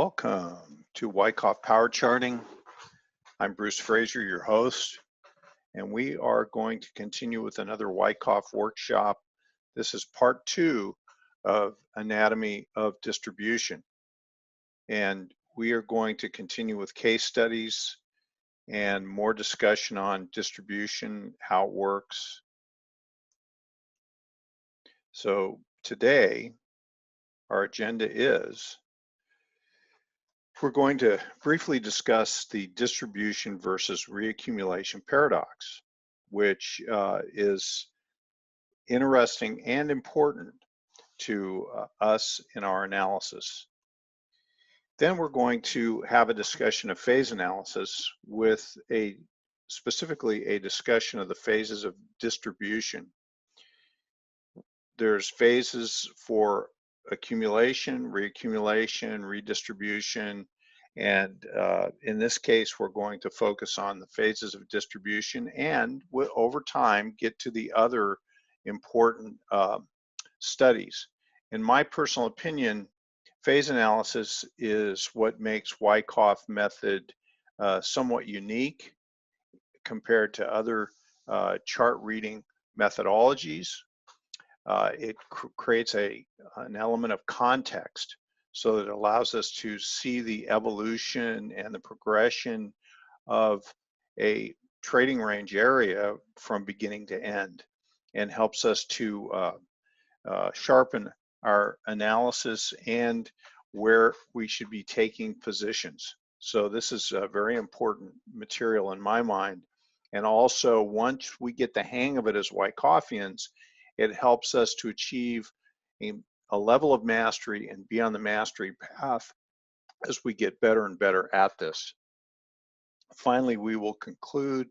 Welcome to Wyckoff Power Charting. I'm Bruce Fraser, your host, and we are going to continue with another Wyckoff workshop. This is part 2 of Anatomy of Distribution, and we are going to continue with case studies and more discussion on distribution, how it works. So today, our agenda is we're going to briefly discuss the distribution versus reaccumulation paradox, which is interesting and important to us in our analysis. Then we're going to have a discussion of phase analysis with specifically a discussion of the phases of distribution. There's phases for accumulation, reaccumulation, redistribution, and in this case we're going to focus on the phases of distribution and over time get to the other important studies. In my personal opinion, phase analysis is what makes Wyckoff method somewhat unique compared to other chart reading methodologies. It creates an element of context so that it allows us to see the evolution and the progression of a trading range area from beginning to end, and helps us to sharpen our analysis and where we should be taking positions. So this is a very important material in my mind, and also once we get the hang of it as Wyckofians, it helps us to achieve a level of mastery and be on the mastery path as we get better and better at this. Finally, we will conclude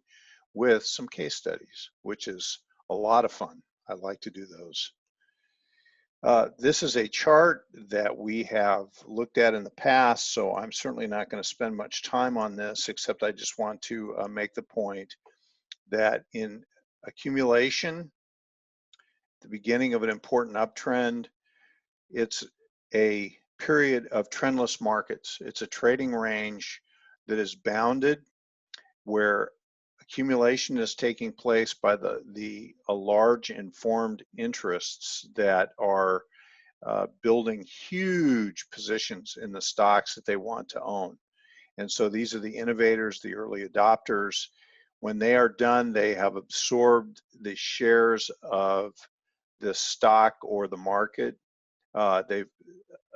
with some case studies, which is a lot of fun. I like to do those. This is a chart that we have looked at in the past, so I'm certainly not going to spend much time on this, except I just want to make the point that in accumulation, the beginning of an important uptrend, it's a period of trendless markets. It's a trading range that is bounded, where accumulation is taking place by the large informed interests that are building huge positions in the stocks that they want to own. And so these are the innovators, the early adopters. When they are done, they have absorbed the shares of the stock or the market. They've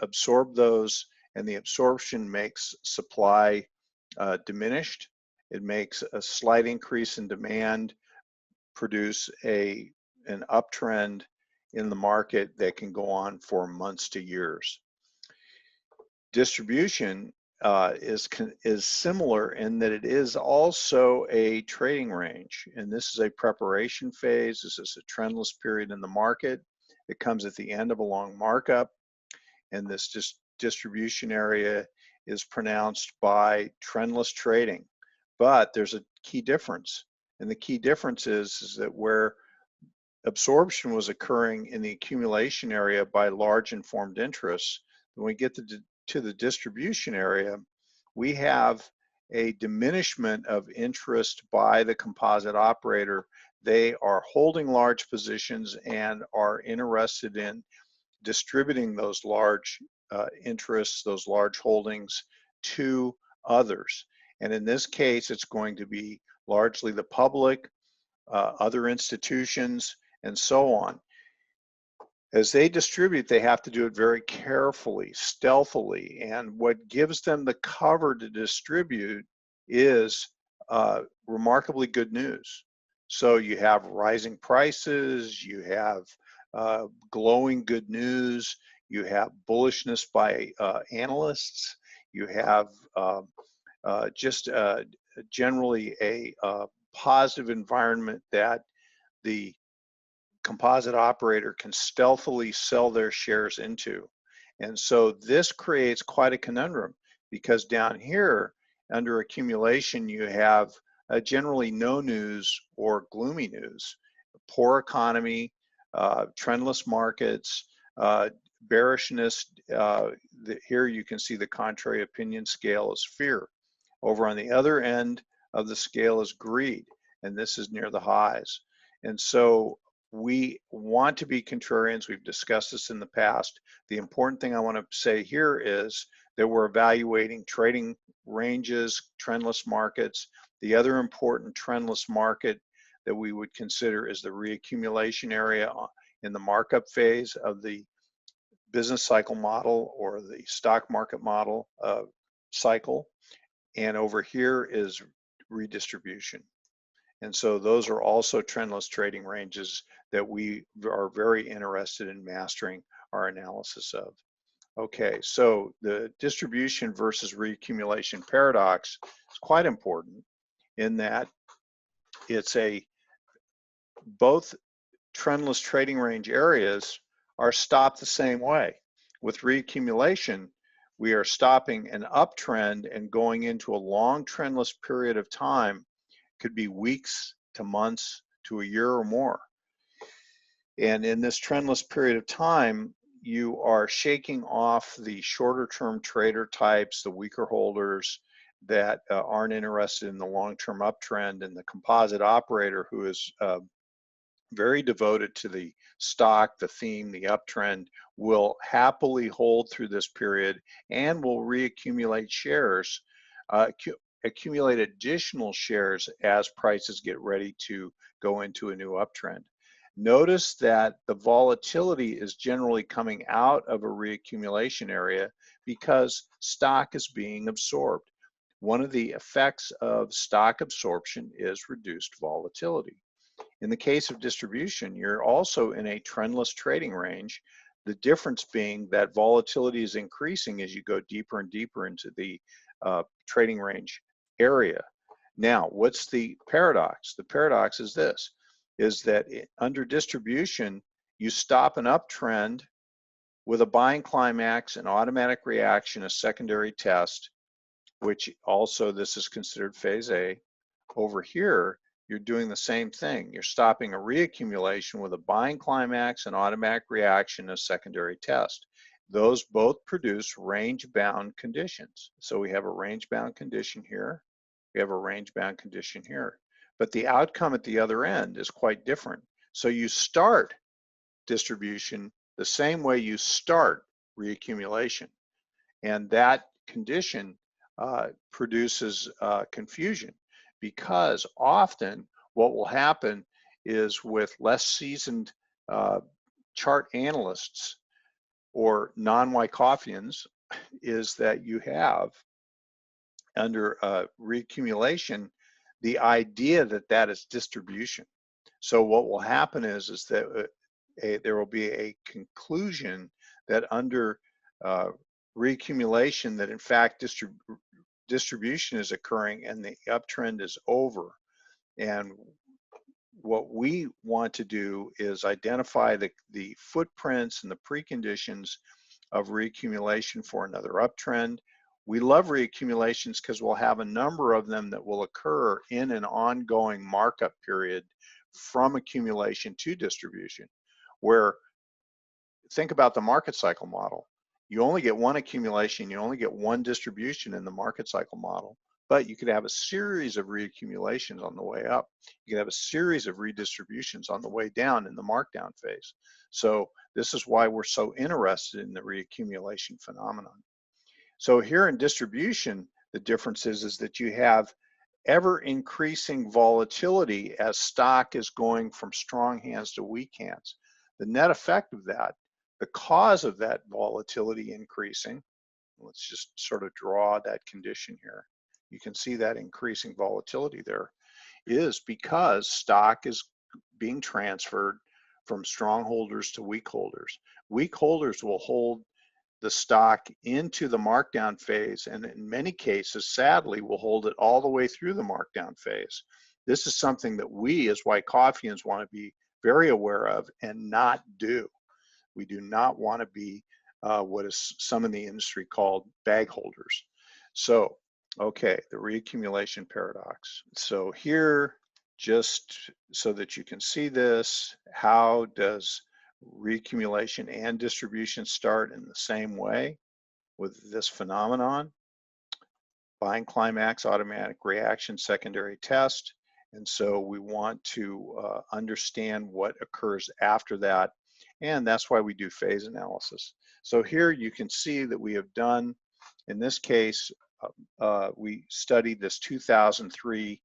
absorbed those, and the absorption makes supply diminished. It makes a slight increase in demand, produce an uptrend in the market that can go on for months to years. Distribution is similar in that it is also a trading range, and this is a preparation phase. This is a trendless period in the market. It comes at the end of a long markup, and this distribution area is pronounced by trendless trading. But there's a key difference, and the key difference is that where absorption was occurring in the accumulation area by large informed interests, when we get to the distribution area, we have a diminishment of interest by the composite operator. They are holding large positions and are interested in distributing those large interests, those large holdings, to others. And in this case, it's going to be largely the public, other institutions, and so on. As they distribute, they have to do it very carefully, stealthily, and what gives them the cover to distribute is remarkably good news. So you have rising prices, you have glowing good news, you have bullishness by analysts, you have just generally a positive environment that the composite operator can stealthily sell their shares into. And so this creates quite a conundrum, because down here under accumulation you have generally no news or gloomy news, poor economy, trendless markets, bearishness here you can see the contrary opinion scale is fear. Over on the other end of the scale is greed, and this is near the highs. And so we want to be contrarians. We've discussed this in the past. The important thing I want to say here is that we're evaluating trading ranges, trendless markets. The other important trendless market that we would consider is the reaccumulation area in the markup phase of the business cycle model or the stock market model cycle. And over here is redistribution. And so those are also trendless trading ranges that we are very interested in mastering our analysis of. Okay, so the distribution versus reaccumulation paradox is quite important in that it's both trendless trading range areas are stopped the same way. With reaccumulation, we are stopping an uptrend and going into a long trendless period of time, could be weeks to months to a year or more. And in this trendless period of time, you are shaking off the shorter term trader types, the weaker holders that aren't interested in the long-term uptrend, and the composite operator who is very devoted to the stock, the theme, the uptrend, will happily hold through this period and will reaccumulate shares, accumulate additional shares as prices get ready to go into a new uptrend. Notice that the volatility is generally coming out of a reaccumulation area because stock is being absorbed. One of the effects of stock absorption is reduced volatility. In the case of distribution, you're also in a trendless trading range, the difference being that volatility is increasing as you go deeper and deeper into the trading range area. Now, what's the paradox? The paradox is this, is that under distribution, you stop an uptrend with a buying climax, an automatic reaction, a secondary test, which also this is considered phase A. Over here, you're doing the same thing. You're stopping a reaccumulation with a buying climax, an automatic reaction, a secondary test. Those both produce range-bound conditions. So we have a range-bound condition here. We have a range-bound condition here. But the outcome at the other end is quite different. So you start distribution the same way you start reaccumulation. And that condition produces confusion, because often what will happen is with less seasoned chart analysts or non-Wyckofians is that you have under reaccumulation the idea that that is distribution. So what will happen is that there will be a conclusion that under reaccumulation that in fact distribution is occurring and the uptrend is over. And what we want to do is identify the footprints and the preconditions of reaccumulation for another uptrend. We love reaccumulations because we'll have a number of them that will occur in an ongoing markup period from accumulation to distribution, where think about the market cycle model. You only get one accumulation, you only get one distribution in the market cycle model, but you could have a series of reaccumulations on the way up. You could have a series of redistributions on the way down in the markdown phase. So this is why we're so interested in the reaccumulation phenomenon. So here in distribution, the difference is that you have ever increasing volatility as stock is going from strong hands to weak hands. The net effect of that, the cause of that volatility increasing, let's just sort of draw that condition here. You can see that increasing volatility there is because stock is being transferred from strong holders to weak holders. Weak holders will hold the stock into the markdown phase, and in many cases, sadly, will hold it all the way through the markdown phase. This is something that we as Wyckofians want to be very aware of and not do. We do not want to be what is some in the industry called bag holders. So, okay, the reaccumulation paradox. So here, just so that you can see this, how does reaccumulation and distribution start in the same way with this phenomenon. Buying climax, automatic reaction, secondary test. And so we want to understand what occurs after that. And that's why we do phase analysis. So here you can see that we have done, in this case, we studied this 2003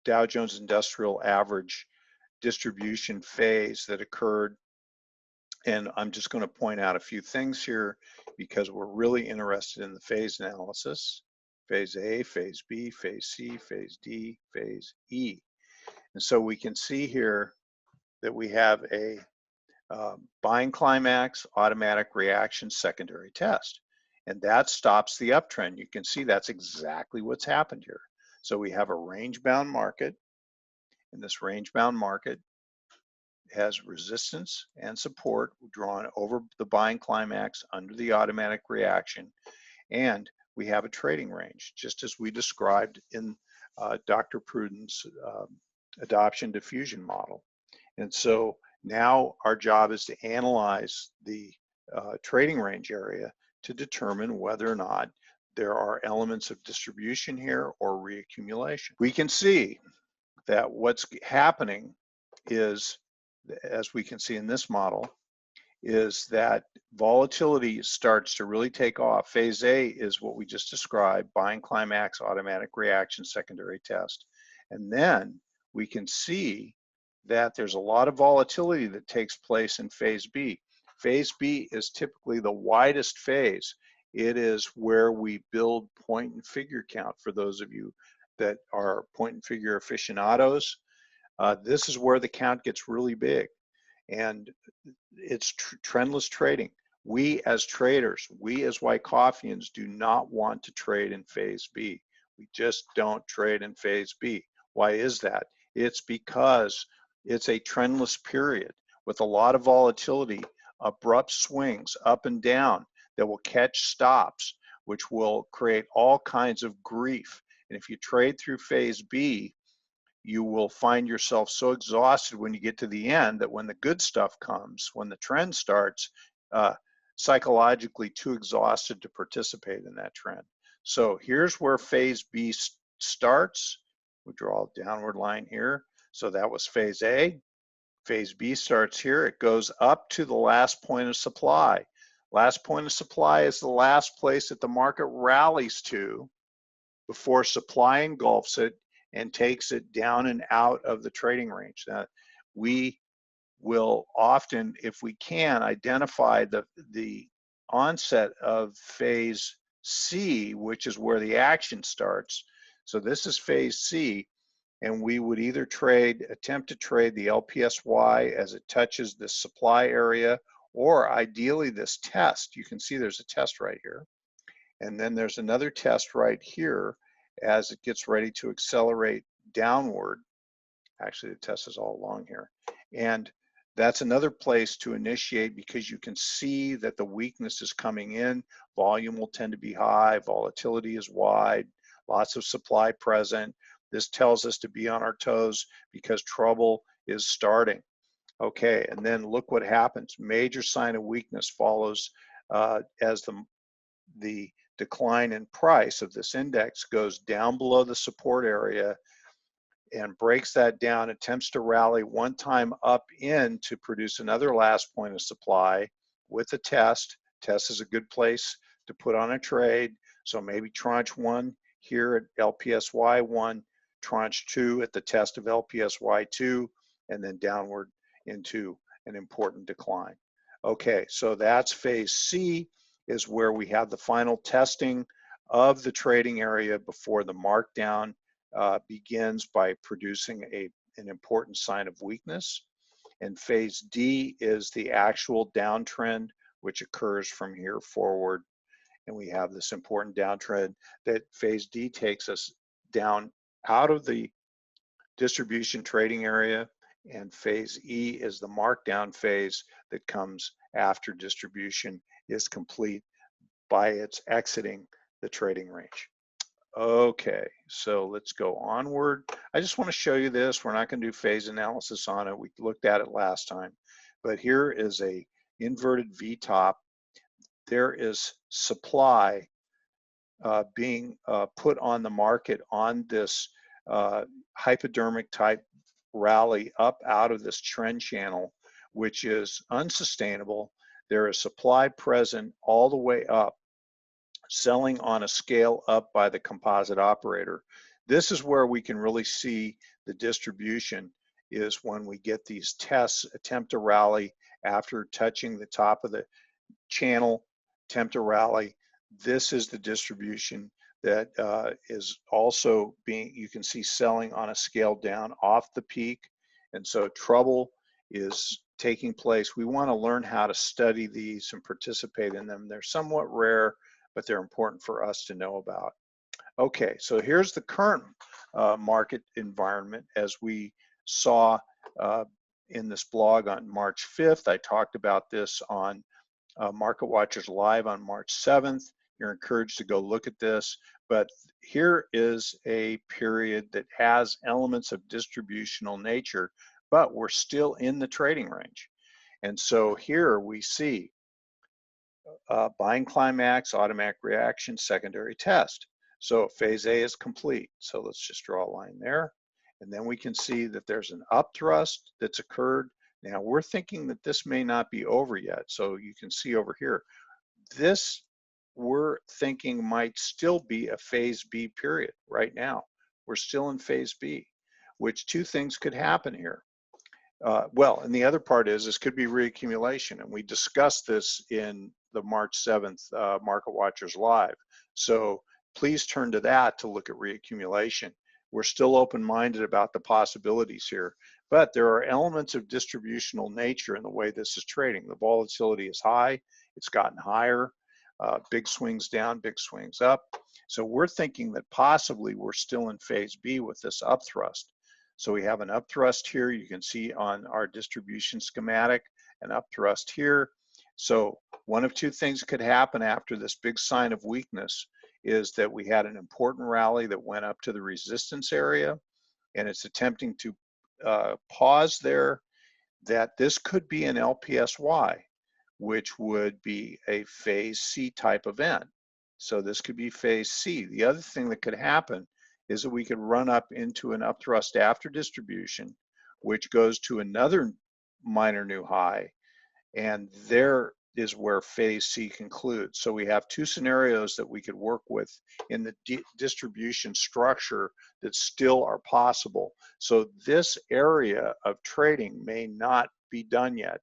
Dow Jones Industrial Average distribution phase that occurred. And I'm just going to point out a few things here because we're really interested in the phase analysis. Phase A, phase B, phase C, phase D, phase E. And so we can see here that we have a buying climax, automatic reaction, secondary test. And that stops the uptrend. You can see that's exactly what's happened here. So we have a range-bound market, and this range-bound market has resistance and support drawn over the buying climax under the automatic reaction, and we have a trading range, just as we described in Dr. Pruden's adoption diffusion model. And so now our job is to analyze the trading range area to determine whether or not there are elements of distribution here or reaccumulation. We can see that what's happening is, as we can see in this model, is that volatility starts to really take off. Phase A is what we just described, buying climax, automatic reaction, secondary test. And then we can see that there's a lot of volatility that takes place in phase B. Phase B is typically the widest phase. It is where we build point and figure count for those of you that are point and figure aficionados. This is where the count gets really big, and it's trendless trading. We as traders, we as Wyckoffians do not want to trade in phase B. We just don't trade in phase B. Why is that? It's because it's a trendless period with a lot of volatility, abrupt swings up and down that will catch stops, which will create all kinds of grief. And if you trade through phase B, you will find yourself so exhausted when you get to the end that when the good stuff comes, when the trend starts, psychologically too exhausted to participate in that trend. So here's where phase B starts. We draw a downward line here. So that was phase A. Phase B starts here. It goes up to the last point of supply. Last point of supply is the last place that the market rallies to before supply engulfs it and takes it down and out of the trading range. Now, we will often, if we can, identify the onset of phase C, which is where the action starts. So this is phase C, and we would either attempt to trade the LPSY as it touches the supply area, or ideally this test. You can see there's a test right here. And then there's another test right here as it gets ready to accelerate downward. Actually, the test is all along here. And that's another place to initiate, because you can see that the weakness is coming in. Volume will tend to be high, volatility is wide, lots of supply present. This tells us to be on our toes because trouble is starting. Okay, and then look what happens. Major sign of weakness follows as the decline in price of this index goes down below the support area and breaks that down, attempts to rally one time up in to produce another last point of supply with a test. Test is a good place to put on a trade. So maybe tranche 1 here at LPSY 1, tranche 2 at the test of LPSY 2, and then downward into an important decline. Okay, so that's phase C, is where we have the final testing of the trading area before the markdown begins by producing an important sign of weakness. And phase D is the actual downtrend, which occurs from here forward. And we have this important downtrend that phase D takes us down out of the distribution trading area, and phase E is the markdown phase that comes after distribution is complete by its exiting the trading range. Okay, so let's go onward. I just want to show you this. We're not going to do phase analysis on it. We looked at it last time. but here is a inverted V-top. There is supply being put on the market on this hypodermic type rally up out of this trend channel, which is unsustainable. There is supply present all the way up, selling on a scale up by the composite operator. This is where we can really see the distribution, is when we get these tests, attempt to rally after touching the top of the channel, attempt to rally. This is the distribution that is also being, you can see selling on a scale down off the peak. And so trouble is taking place. We want to learn how to study these and participate in them. They're somewhat rare, but they're important for us to know about. Okay, so here's the current market environment as we saw in this blog on March 5th. I talked about this on Market Watchers Live on March 7th. You're encouraged to go look at this, but here is a period that has elements of distributional nature, but we're still in the trading range. And so here we see buying climax, automatic reaction, secondary test. So phase A is complete. So let's just draw a line there. And then we can see that there's an up thrust that's occurred. Now we're thinking that this may not be over yet. So you can see over here, this we're thinking might still be a phase B period right now. We're still in phase B, which two things could happen here. Well, and the other part is this could be reaccumulation, and we discussed this in the March 7th Market Watchers Live. So please turn to that to look at reaccumulation. We're still open-minded about the possibilities here, but there are elements of distributional nature in the way this is trading. The volatility is high, it's gotten higher, big swings down, big swings up. So we're thinking that possibly we're still in phase B with this up thrust. So we have an up thrust here. You can see on our distribution schematic, an up thrust here. So one of two things could happen after this big sign of weakness is that we had an important rally that went up to the resistance area, and it's attempting to pause there, that this could be an LPSY, which would be a phase C type event. So this could be phase C. The other thing that could happen is that we could run up into an up thrust after distribution, which goes to another minor new high, and there is where phase C concludes. So we have two scenarios that we could work with in the distribution structure that still are possible. So this area of trading may not be done yet.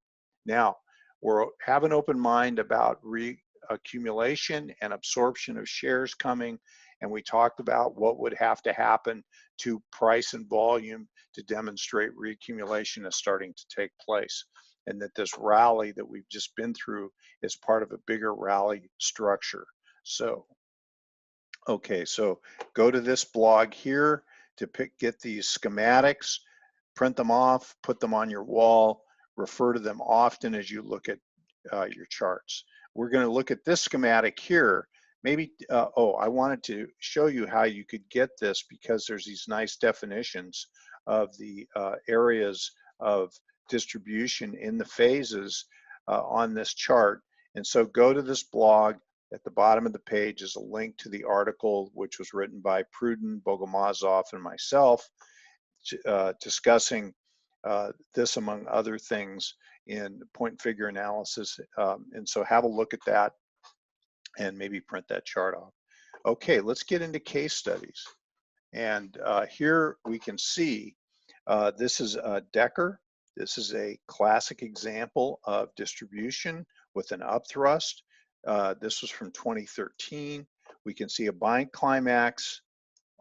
Now, we'll have an open mind about reaccumulation and absorption of shares coming, and we talked about what would have to happen to price and volume to demonstrate reaccumulation is starting to take place, and that this rally that we've just been through is part of a bigger rally structure. So, okay, so go to this blog here to get these schematics, print them off, put them on your wall, refer to them often as you look at your charts. We're going to look at this schematic here. Maybe, I wanted to show you how you could get this, because there's these nice definitions of the areas of distribution in the phases on this chart. And so go to this blog. At the bottom of the page is a link to the article, which was written by Prudin, Bogomazov, and myself, discussing this among other things in point figure analysis. And so have a look at that and maybe print that chart off. Okay, let's get into case studies. And here we can see this is Decker. This is a classic example of distribution with an up thrust. This was from 2013. We can see a buying climax,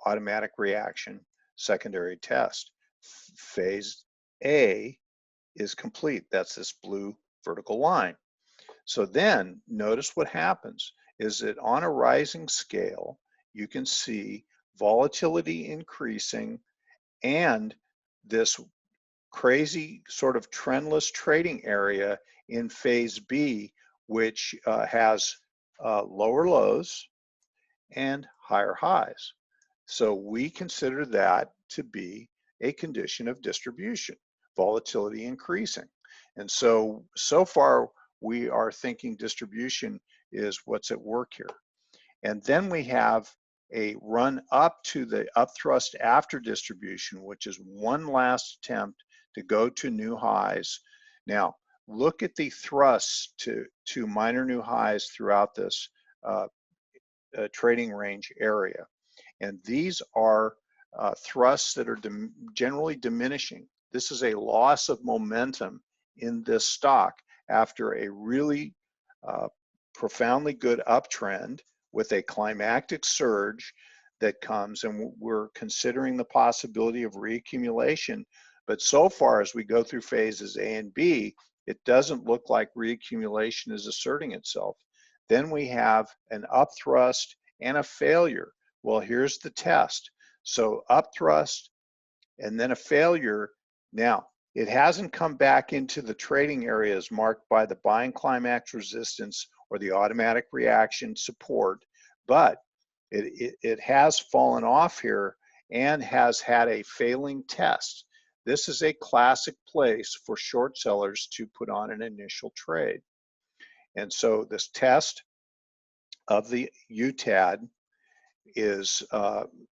automatic reaction, secondary test. Phase A is complete. That's this blue vertical line. So then notice what happens is that on a rising scale, you can see volatility increasing and this crazy sort of trendless trading area in phase B, which has lower lows and higher highs. So we consider that to be a condition of distribution, volatility increasing. And so far, we are thinking distribution is what's at work here. And then we have a run up to the upthrust after distribution, which is one last attempt to go to new highs. Now, look at the thrusts to minor new highs throughout this trading range area. And these are thrusts that are generally diminishing. This is a loss of momentum in this stock after a really profoundly good uptrend with a climactic surge that comes, and we're considering the possibility of reaccumulation. But so far, as we go through phases A and B, it doesn't look like reaccumulation is asserting itself. Then we have an upthrust and a failure. Well, here's the test. So upthrust and then a failure. Now, it hasn't come back into the trading areas marked by the buying climax resistance or the automatic reaction support, but it has fallen off here and has had a failing test. This is a classic place for short sellers to put on an initial trade. And so this test of the UTAD is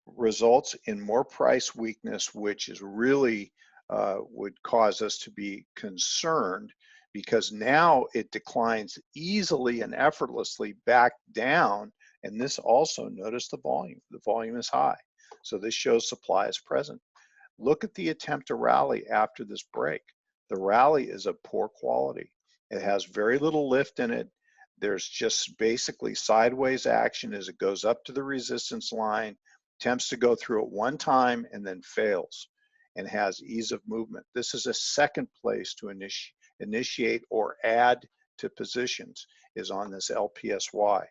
results in more price weakness, which is really would cause us to be concerned, because now it declines easily and effortlessly back down. And this also, notice the volume is high. So this shows supply is present. Look at the attempt to rally after this break. The rally is of poor quality. It has very little lift in it. There's just basically sideways action as it goes up to the resistance line, attempts to go through it one time and then fails, and has ease of movement. This is a second place to initiate or add to positions, is on this LPSY.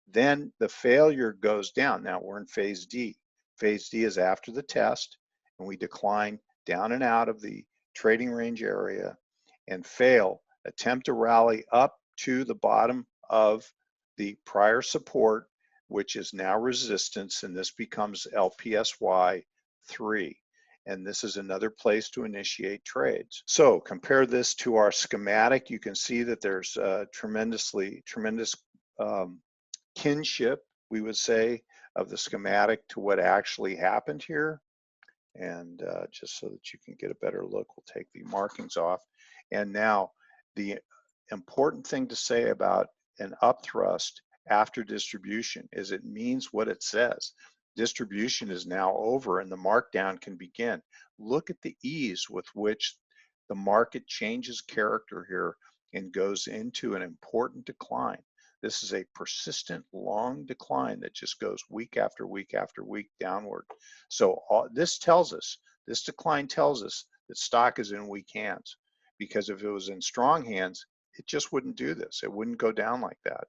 Then the failure goes down. Now we're in phase D. Phase D is after the test, and we decline down and out of the trading range area and fail, attempt to rally up to the bottom of the prior support, which is now resistance, and this becomes LPSY 3. And this is another place to initiate trades. So compare this to our schematic. You can see that there's tremendous kinship, we would say, of the schematic to what actually happened here. And just so that you can get a better look, we'll take the markings off. And now the important thing to say about an upthrust after distribution is it means what it says. Distribution is now over and the markdown can begin. Look at the ease with which the market changes character here and goes into an important decline. This is a persistent long decline that just goes week after week after week downward. So this decline tells us that stock is in weak hands, because if it was in strong hands, it just wouldn't do this. It wouldn't go down like that.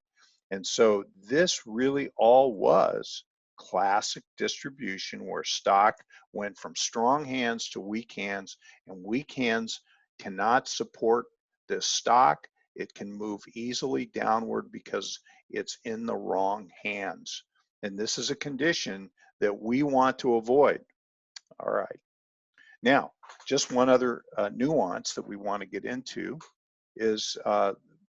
And so this really all was classic distribution, where stock went from strong hands to weak hands, and weak hands cannot support this stock. It can move easily downward because it's in the wrong hands. And this is a condition that we want to avoid. All right. Now, just one other nuance that we want to get into is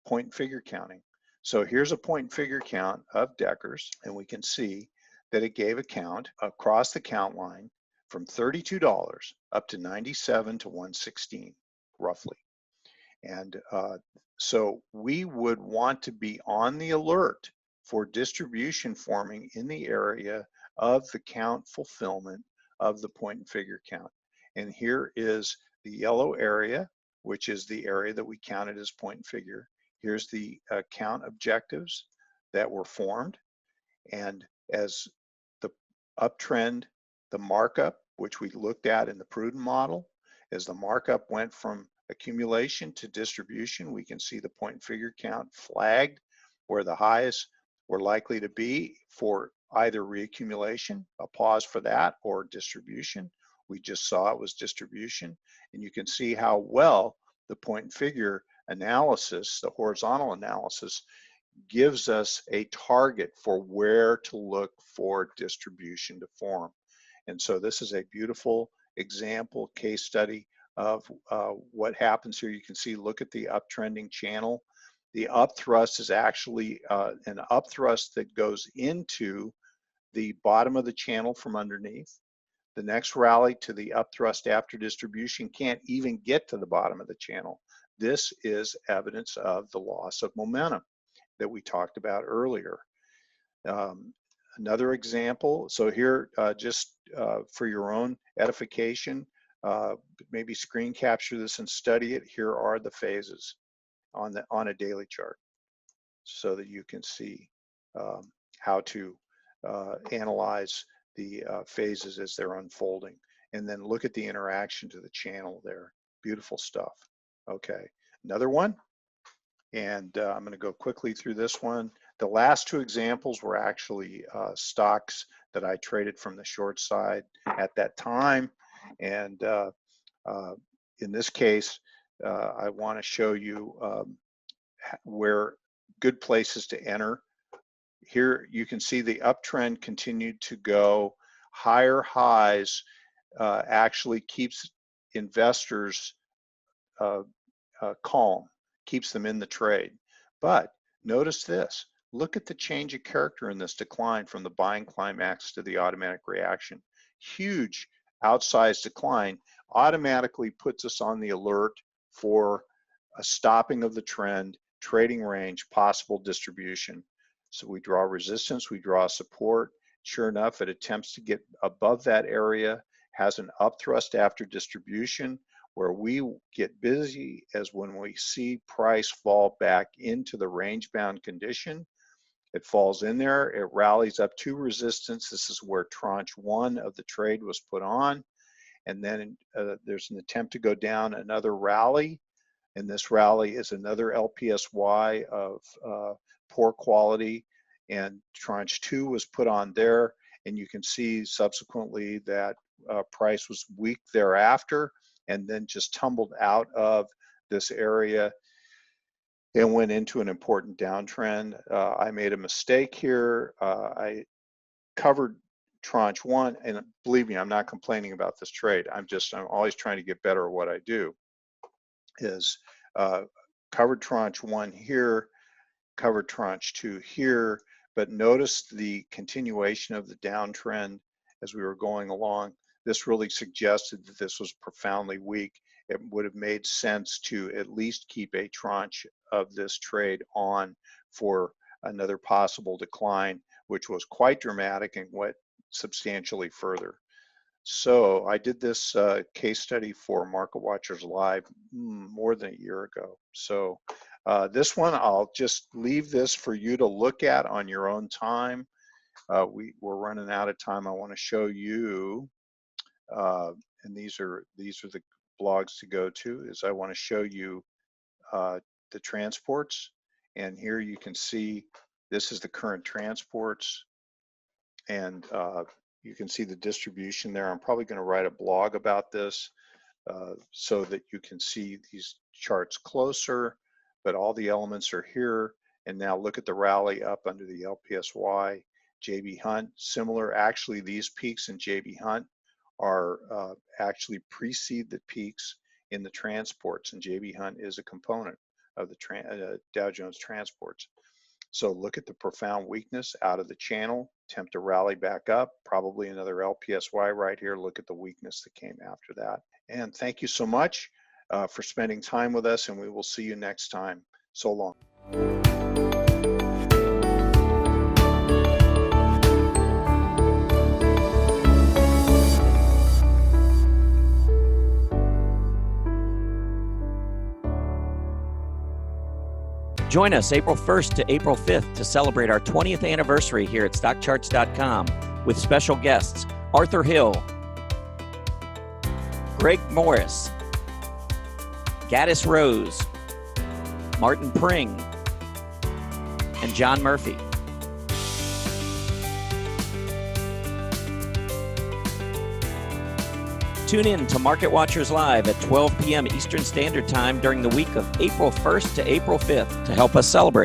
point and figure counting. So here's a point and figure count of Decker's, and we can see that it gave a count across the count line from $32 up to 97 to 116, roughly. And so we would want to be on the alert for distribution forming in the area of the count fulfillment of the point and figure count. And here is the yellow area, which is the area that we counted as point and figure. Here's the count objectives that were formed. And as the uptrend, the markup, which we looked at in the prudent model, as the markup went from accumulation to distribution, we can see the point and figure count flagged where the highs were likely to be for either reaccumulation, a pause for that, or distribution. We just saw it was distribution. And you can see how well the point and figure analysis, the horizontal analysis, gives us a target for where to look for distribution to form. And so this is a beautiful example case study of what happens here. You can see, look at the uptrending channel. The up thrust is actually an up thrust that goes into the bottom of the channel from underneath. The next rally to the up thrust after distribution can't even get to the bottom of the channel. This is evidence of the loss of momentum that we talked about earlier. Another example, so here just for your own edification, maybe screen capture this and study it. Here are the phases on a daily chart, so that you can see how to analyze the phases as they're unfolding, and then look at the interaction to the channel there. Beautiful stuff. Okay, another one, and I'm going to go quickly through this one. The last two examples were actually stocks that I traded from the short side at that time, and in this case I want to show you where good places to enter. Here you can see the uptrend continued to go. Higher highs actually keeps investors calm, keeps them in the trade. But notice this, look at the change of character in this decline from the buying climax to the automatic reaction. Huge outsized decline automatically puts us on the alert for a stopping of the trend, trading range, possible distribution. So we draw resistance, we draw support. Sure enough, it attempts to get above that area, has an up thrust after distribution. Where we get busy as when we see price fall back into the range bound condition. It falls in there, it rallies up to resistance. This is where tranche 1 of the trade was put on. And then there's an attempt to go down, another rally. And this rally is another LPSY of poor quality, and tranche 2 was put on there, and you can see subsequently that price was weak thereafter and then just tumbled out of this area and went into an important downtrend. I made a mistake here. I covered tranche 1, and believe me, I'm not complaining about this trade. I'm always trying to get better at what I do. Is covered tranche 1 here, covered tranche 2 here, but notice the continuation of the downtrend as we were going along. This really suggested that this was profoundly weak. It would have made sense to at least keep a tranche of this trade on for another possible decline, which was quite dramatic and went substantially further. So I did this case study for Market Watchers Live more than a year ago. So this one, I'll just leave this for you to look at on your own time. We're running out of time. I want to show you, and these are the blogs to go to, is I want to show you the transports. And here you can see this is the current transports, and you can see the distribution there. I'm probably going to write a blog about this so that you can see these charts closer, but all the elements are here. And now look at the rally up under the LPSY. JB Hunt, similar. Actually, these peaks in JB Hunt are actually precede the peaks in the transports, and JB Hunt is a component of the Dow Jones transports. So look at the profound weakness out of the channel, attempt to rally back up, probably another LPSY right here. Look at the weakness that came after that. And thank you so much for spending time with us, and we will see you next time. So long. Join us April 1st to April 5th to celebrate our 20th anniversary here at StockCharts.com with special guests Arthur Hill, Greg Morris, Gaddis Rose, Martin Pring, and John Murphy. Tune in to Market Watchers Live at 12 p.m. Eastern Standard Time during the week of April 1st to April 5th to help us celebrate.